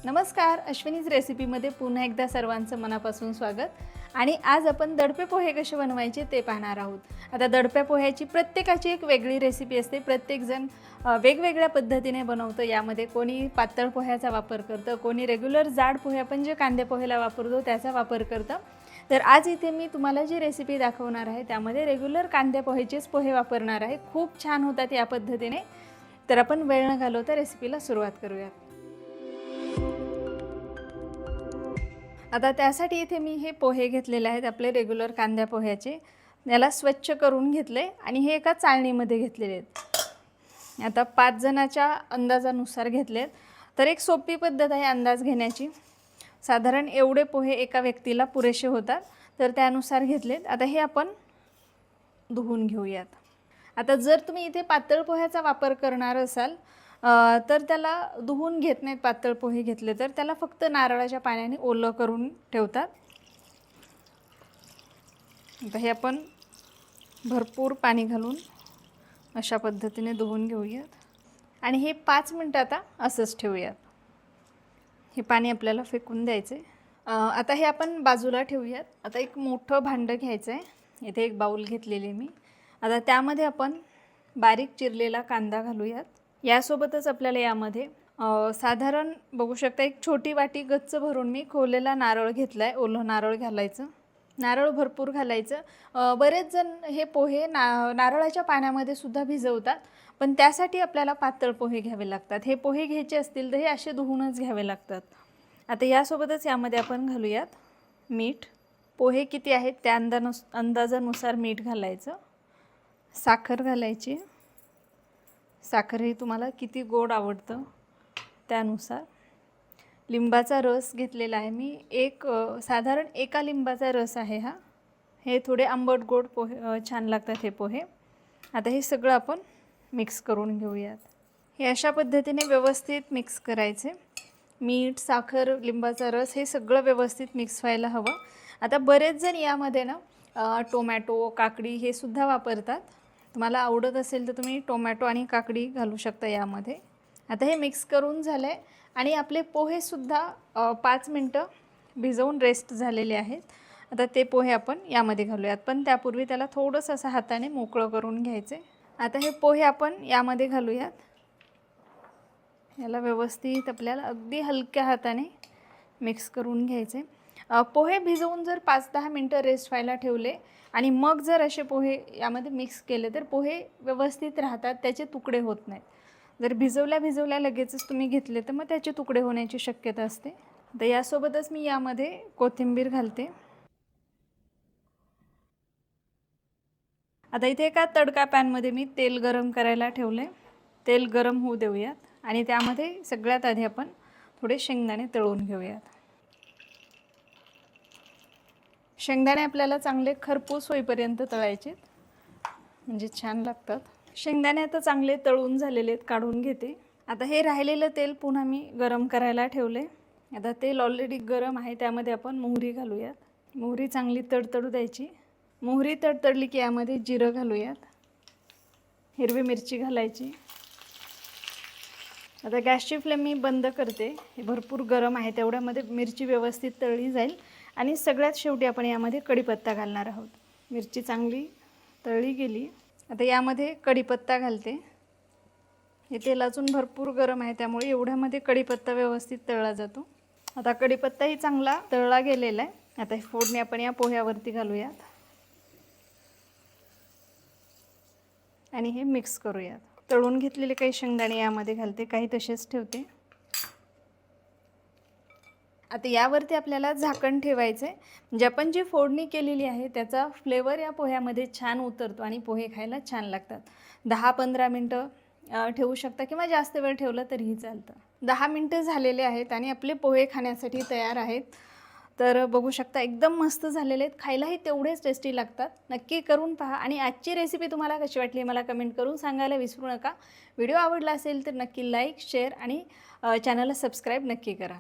नमस्कार, अश्विनीज रेसिपीमध्ये पुन्हा एकदा सर्वांचं मनापासून स्वागत। आणि आज आपण दडपे पोहे कसे बनवायचे ते पाहणार आहोत। आता दडप्या पोह्याची प्रत्येकाची एक वेगळी रेसिपी असते, प्रत्येक जण वेगवेगळ्या पद्धतीने बनवतो। यामध्ये कोणी पातळ पोह्याचा वापर करतं, कोणी रेग्युलर जाड पोहे आपण जे कांदे पोहेला वापरतो त्याचा वापर करतं। तर आज इथे मी तुम्हाला जी रेसिपी दाखवणार आहे त्यामध्ये रेग्युलर कांदे पोहेचेच पोहे वापरणार आहे। खूप छान होतात या पद्धतीने। तर आपण वेळ न घालवता रेसिपीला सुरुवात करूयात। आता त्यासाठी इथे मी हे पोहे घेतलेले आहेत, आपले रेग्युलर कांद्या पोह्याचे। याला स्वच्छ करून घेतले आणि हे एका चाळणीमध्ये घेतलेले आहेत। आता 5 जणांच्या अंदाजानुसार घेतलेत। तर एक सोपी पद्धत आहे अंदाज घेण्याची। साधारण एवढे पोहे एका व्यक्तीला पुरेसे होतात, तर त्यानुसार घेतलेत। आता हे आपण धुवून घेऊयात। आता जर तुम्ही इथे पातळ पोह्याचा वापर करणार असाल तर त्याला धुवून घेत नाहीत। पातळ पोहे घेतले तर त्याला फक्त नारळाच्या पाण्याने ओलं करून ठेवतात। आता हे आपण भरपूर पाणी घालून अशा पद्धतीने धुवून घेऊयात आणि हे 5 मिनिटं आता असंच ठेवूयात। हे पाणी आपल्याला फेकून द्यायचे। आता हे आपण बाजूला ठेवूयात। आता एक मोठं भांडं घ्यायचं आहे। इथे एक बाउल घेतलेली मी। आता त्यामध्ये आपण बारीक चिरलेला कांदा घालूयात। यासोबतच आपल्याला यामध्ये साधारण बघू शकता एक छोटी वाटी गच्च भरून मी खोवलेला नारळ घेतलाय। ओलं नारळ घालायचं, नारळ भरपूर घालायचं। बरेच जण हे पोहे नारळाच्या पाण्यामध्ये सुद्धा भिजवतात, पण त्यासाठी आपल्याला पातळ पोहे घ्यावे लागतात। हे पोहे घ्यायचे असतील तर हे असे धुवूनच घ्यावे लागतात। आता यासोबतच यामध्ये आपण घालूयात मीठ। पोहे किती आहेत त्या अंदाजानुसार मीठ घालायचं। साखर घालायची। साखर ही तुम्हाला किती गोड आवडतं त्यानुसार। लिंबाचा रस घेतलेला आहे मी, साधारण एका लिंबाचा रस आहे हा। हे थोडे आंबट गोड पोहे छान लागतात हे पोहे। आता हे सगळं आपण मिक्स करून घेऊयात। हे अशा पद्धतीने व्यवस्थित मिक्स करायचे। मीठ, साखर, लिंबाचा रस हे सगळं व्यवस्थित मिक्स व्हायला हवं। आता बरेच जण यामध्ये ना टोमॅटो, काकडी हे सुद्धा वापरतात। तुम्हाला आवडत असेल तर तुम्ही टोमॅटो आणि काकडी घालू शकता यामध्ये। आता हे मिक्स करून झाले आणि आपले पोहे सुद्धा 5 मिनिटं भिजवून रेस्ट झालेले आहेत। आता ते पोहे आपण यामध्ये घालूयात, पण त्यापूर्वी त्याला थोडंसं असं हाताने मोकळं करून घ्यायचे। आता हे पोहे आपण यामध्ये घालूयात। याला व्यवस्थित आपल्याला अगदी हलक्या हाताने मिक्स करून घ्यायचे। पोहे भिजवून जर 5-10 मिनिटं रेस्ट व्हायला ठेवले आणि मग जर असे पोहे यामध्ये मिक्स केले तर पोहे व्यवस्थित राहतात, त्याचे तुकडे होत नाहीत। जर भिजवल्या लगेचच तुम्ही घेतले तर मग त्याचे तुकडे होण्याची शक्यता असते। तर यासोबतच मी यामध्ये कोथिंबीर घालते। आता इथे एका तडका पॅनमध्ये मी तेल गरम करायला ठेवले। तेल गरम होऊ देऊयात आणि त्यामध्ये सगळ्यात आधी आपण थोडे शेंगदाणे तळून घेऊयात। शेंगदाणे आपल्याला चांगले खरपूस होईपर्यंत तळायचे, म्हणजे छान लागतात। शेंगदाणे आता चांगले तळून झालेले आहेत, काढून घेते। आता हे राहिलेलं तेल पुन्हा मी गरम करायला ठेवले। आता तेल ऑलरेडी गरम आहे, त्यामध्ये आपण मोहरी घालूयात। मोहरी चांगली तडतडू द्यायची। मोहरी तडतडली की यामध्ये जिरं घालूयात। हिरवी मिरची घालायची। आता गॅसची फ्लेम मी बंद करते। हे भरपूर गरम आहे, तेवढ्यामध्ये मिरची व्यवस्थित तळली जाईल। आणि सगळ्यात शेवटी आपण यामध्ये कढीपत्ता घालणार आहोत। मिरची चांगली तळली गेली। आता यामध्ये कढीपत्ता घालते। हे तेल अजून भरपूर गरम आहे, त्यामुळे एवढ्यामध्ये कढीपत्ता व्यवस्थित तळला जातो। आता कढीपत्ताही चांगला तळला गेलेला आहे। आता ही फोडणी आपण या पोह्यावरती घालूयात आणि हे मिक्स करूयात। तळून घेतलेले काही शेंगदाणे यामध्ये घालते, काही तसेच ठेवते। आता यावरती आपल्याला झाकण ठेवायचं आहे, म्हणजे आपण जी फोडणी केलेली आहे त्याचा फ्लेवर या पोह्यामध्ये छान उतरतो आणि पोहे खायला छान लागतात। 10-15 मिनिटं ठेवू शकता किंवा जास्त वेळ ठेवलं तरीही चालतं। 10 मिनिटं झालेले आहेत आणि आपले पोहे खाण्यासाठी तयार आहेत। तर बघू शकता एकदम मस्त झालेले आहेत, खायलाही तेवढेच टेस्टी लागतात। नक्की करून पहा आणि आजची रेसिपी तुम्हाला कशी वाटली मला कमेंट करून सांगायला विसरू नका। व्हिडिओ आवडला असेल तर नक्की लाईक, शेअर आणि चॅनलला सबस्क्राईब नक्की करा।